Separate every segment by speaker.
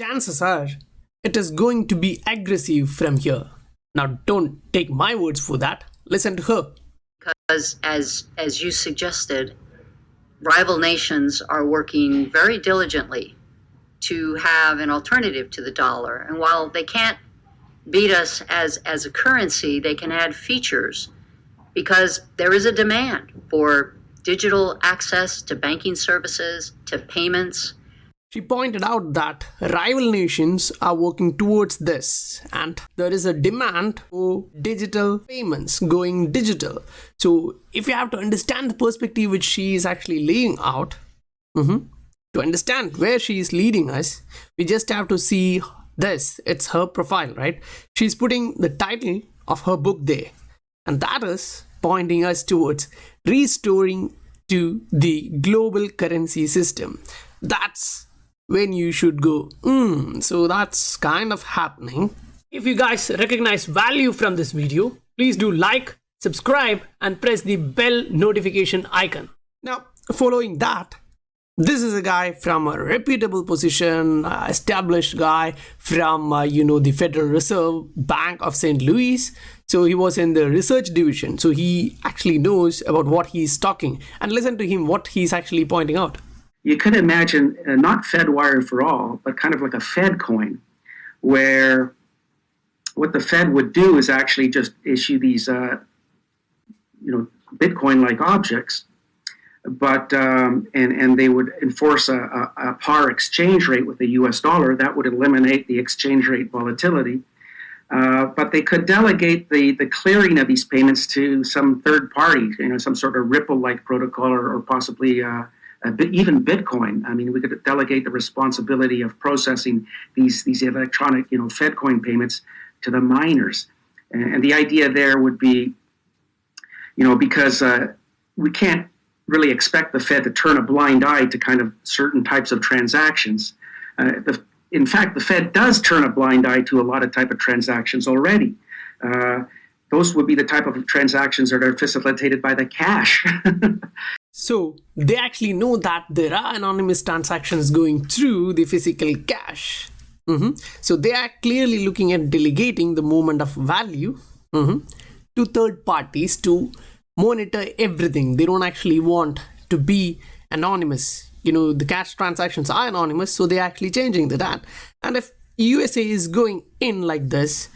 Speaker 1: chances are it is going to be aggressive from here. Now don't take my words for that. Listen to her.
Speaker 2: Because as you suggested, rival nations are working very diligently to have an alternative to the dollar. And while they can't beat us as a currency, they can add features because there is a demand for digital access to banking services, to payments.
Speaker 1: She pointed out that rival nations are working towards this and there is a demand for digital payments going digital. So if you have to understand the perspective which she is actually laying out, to understand where she is leading us, we just have to see this. It's her profile, right? She's putting the title of her book there, and that is pointing us towards restoring to the global currency system. That's when you should go, so that's kind of happening. If you guys recognize value from this video, please do like, subscribe and press the bell notification icon. Now, following that, this is a guy from a reputable position, established guy from, the Federal Reserve Bank of St. Louis. So he was in the research division. So he actually knows about what he's talking. And listen to him, what he's actually pointing out.
Speaker 3: You could imagine not Fedwire for all, but kind of like a Fed coin, where what the Fed would do is actually just issue these, Bitcoin-like objects, but and they would enforce a par exchange rate with the U.S. dollar. That would eliminate the exchange rate volatility. But they could delegate the clearing of these payments to some third party, some sort of Ripple-like protocol or possibly even Bitcoin. I mean, we could delegate the responsibility of processing these electronic, Fed coin payments to the miners. And the idea there would be, because we can't really expect the Fed to turn a blind eye to kind of certain types of transactions. In fact, the Fed does turn a blind eye to a lot of type of transactions already. Those would be the type of transactions that are facilitated by the cash.
Speaker 1: So they actually know that there are anonymous transactions going through the physical cash. So they are clearly looking at delegating the movement of value to third parties to monitor everything. They don't actually want to be anonymous. The cash transactions are anonymous, so they're actually changing that. And if USA is going in like this,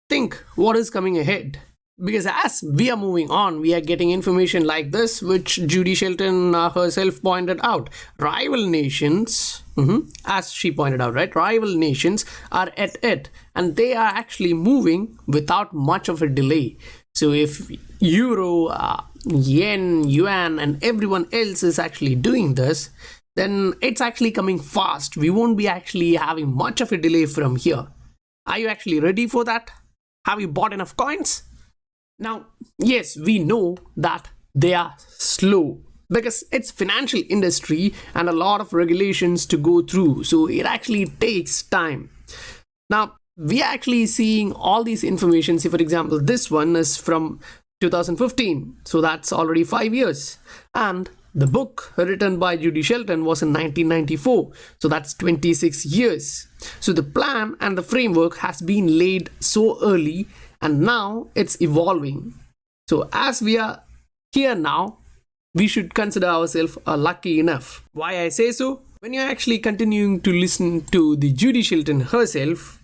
Speaker 1: think what is coming ahead. Because as we are moving on, we are getting information like this, which Judy Shelton herself pointed out. Rival nations, as she pointed out, right? Rival nations are at it, and they are actually moving without much of a delay. So if Euro, Yen, Yuan, and everyone else is actually doing this, then it's actually coming fast. We won't be actually having much of a delay from here. Are you actually ready for that? Have you bought enough coins? Now, yes, we know that they are slow because it's financial industry and a lot of regulations to go through. So it actually takes time. Now, we are actually seeing all these information. See, for example, this one is from 2015. So that's already 5 years. And the book written by Judy Shelton was in 1994. So that's 26 years. So the plan and the framework has been laid so early, and now it's evolving. So as we are here now, we should consider ourselves lucky enough. Why I say so? When you're actually continuing to listen to the Judy Shelton herself,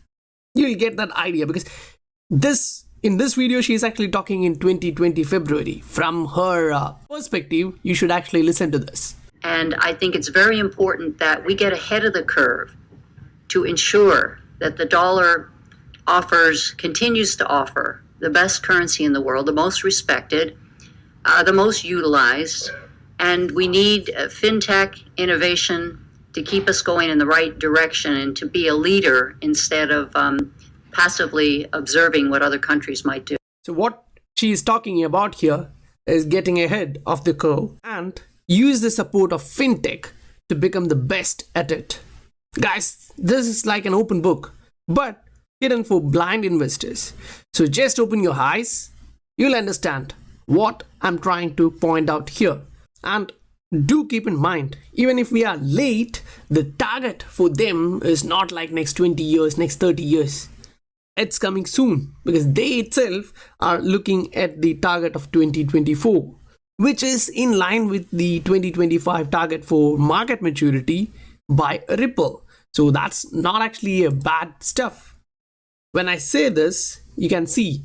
Speaker 1: you'll get that idea, because in this video she is actually talking in 2020 February. From her perspective, you should actually listen to this.
Speaker 2: And I think it's very important that we get ahead of the curve to ensure that the dollar continues to offer the best currency in the world, the most respected, the most utilized, and we need fintech innovation to keep us going in the right direction and to be a leader instead of passively observing what other countries might do.
Speaker 1: So what she is talking about here is getting ahead of the curve and use the support of fintech to become the best at it. Guys, this is like an open book, but hidden for blind investors. So just open your eyes, you'll understand what I'm trying to point out here. And do keep in mind, even if we are late, the target for them is not like next 20 years, next 30 years. It's coming soon, because they itself are looking at the target of 2024, which is in line with the 2025 target for market maturity by Ripple. So that's not actually a bad stuff. When I say this, you can see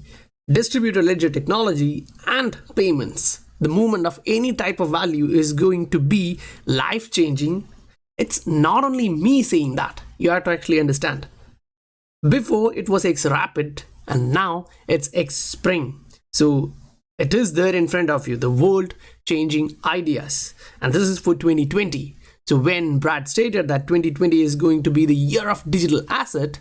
Speaker 1: distributed ledger technology and payments. The movement of any type of value is going to be life-changing. It's not only me saying that, you have to actually understand. Before it was XRapid and now it's XSpring. So it is there in front of you, the world changing ideas. And this is for 2020. So when Brad stated that 2020 is going to be the year of digital asset,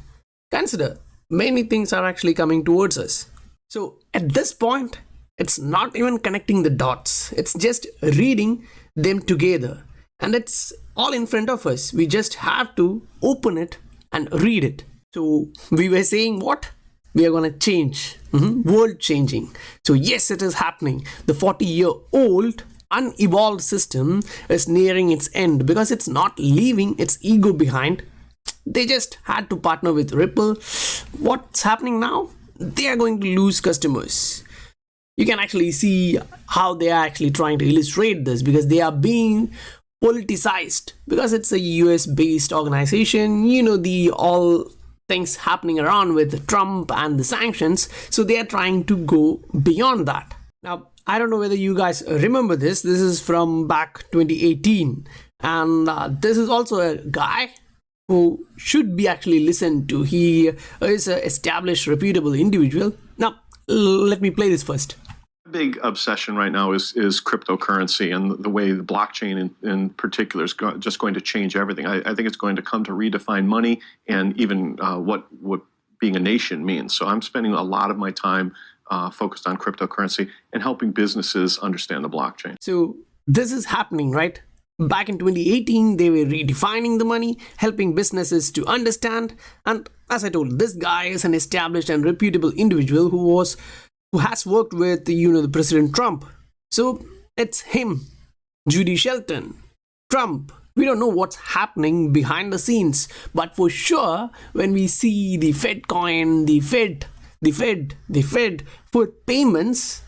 Speaker 1: consider many things are actually coming towards us. So at this point, it's not even connecting the dots. It's just reading them together. And it's all in front of us. We just have to open it and read it. So we were saying what? We are going to change. World changing. So yes, it is happening. The 40-year-old unevolved system is nearing its end because it's not leaving its ego behind. They just had to partner with Ripple. What's happening now? They are going to lose customers. You can actually see how they are actually trying to illustrate this, because they are being politicized, because it's a US based organization. You know, the all things happening around with Trump and the sanctions, so they are trying to go beyond that. Now, I don't know whether you guys remember this. This is from back 2018, and this is also a guy who should be actually listened to. He is an established, reputable individual. Now, let me play this first.
Speaker 4: Big obsession right now is cryptocurrency, and the way the blockchain in particular is just going to change everything. I think it's going to come to redefine money and even what being a nation means. So I'm spending a lot of my time focused on cryptocurrency and helping businesses understand the blockchain.
Speaker 1: So this is happening, right? Back in 2018, they were redefining the money, helping businesses to understand. And as I told, this guy is an established and reputable individual who has worked with, the President Trump. So it's him, Judy Shelton, Trump. We don't know what's happening behind the scenes, but for sure, when we see the Fed coin, the Fed for payments,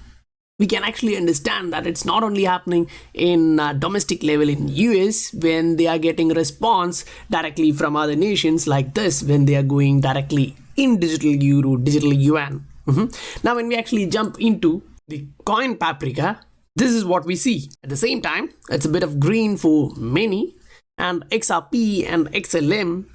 Speaker 1: we can actually understand that it's not only happening in domestic level in US, when they are getting response directly from other nations like this, when they are going directly in digital euro, digital yuan. Now, when we actually jump into the coin paprika, this is what we see. At the same time, it's a bit of green for many, and XRP and XLM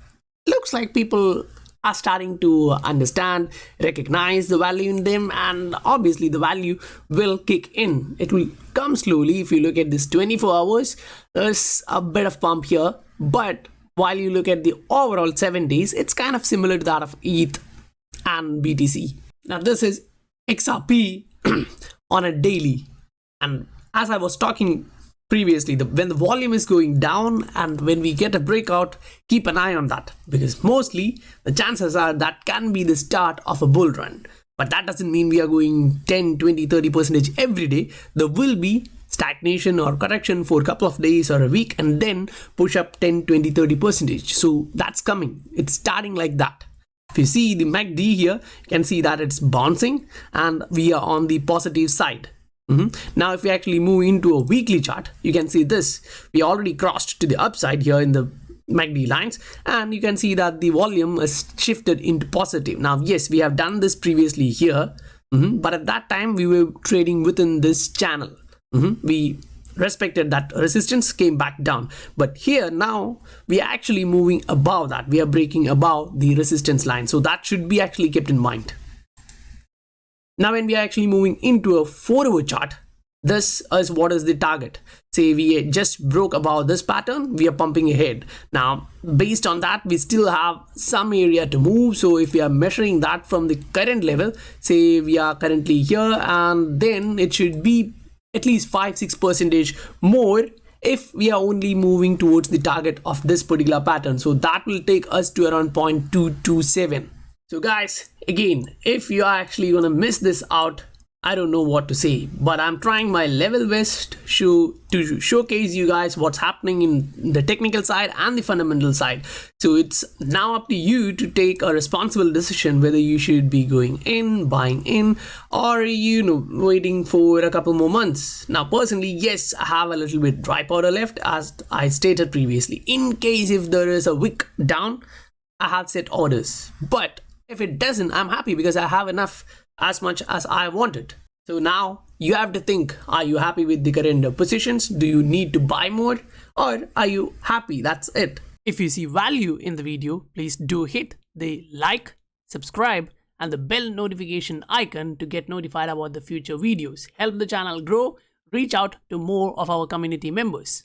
Speaker 1: looks like people are starting to understand, recognize the value in them, and obviously the value will kick in. It will come slowly. If you look at this 24 hours, there's a bit of pump here, but while you look at the overall 7 days, it's kind of similar to that of ETH and BTC. Now this is XRP on a daily, and as I was talking previously, when the volume is going down and when we get a breakout, keep an eye on that, because mostly the chances are that can be the start of a bull run. But that doesn't mean we are going 10, 20, 30% every day. There will be stagnation or correction for a couple of days or a week, and then push up 10, 20, 30%. So that's coming. It's starting like that. If you see the MACD here, you can see that it's bouncing and we are on the positive side. Now, if we actually move into a weekly chart, you can see this. We already crossed to the upside here in the MACD lines, and you can see that the volume is shifted into positive. Now, yes, we have done this previously here, but at that time we were trading within this channel. We respected that resistance, came back down, but here now we are actually moving above that. We are breaking above the resistance line, so that should be actually kept in mind. Now, when we are actually moving into a 4-hour chart, this is what is the target. Say we just broke above this pattern, we are pumping ahead. Now, based on that, we still have some area to move. So if we are measuring that from the current level, say we are currently here, and then it should be at least 5-6% more if we are only moving towards the target of this particular pattern. So that will take us to around 0.227. So guys, again, if you are actually going to miss this out, I don't know what to say, but I'm trying my level best to showcase you guys what's happening in the technical side and the fundamental side. So it's now up to you to take a responsible decision whether you should be going in, buying in, or waiting for a couple more months. Now personally, yes, I have a little bit dry powder left, as I stated previously. In case if there is a wick down, I have set orders, but if it doesn't, I'm happy because I have enough, as much as I wanted. So now you have to think, are you happy with the current positions? Do you need to buy more, or are you happy? That's it. If you see value in the video, please do hit the like, subscribe, and the bell notification icon to get notified about the future videos. Help the channel grow, reach out to more of our community members.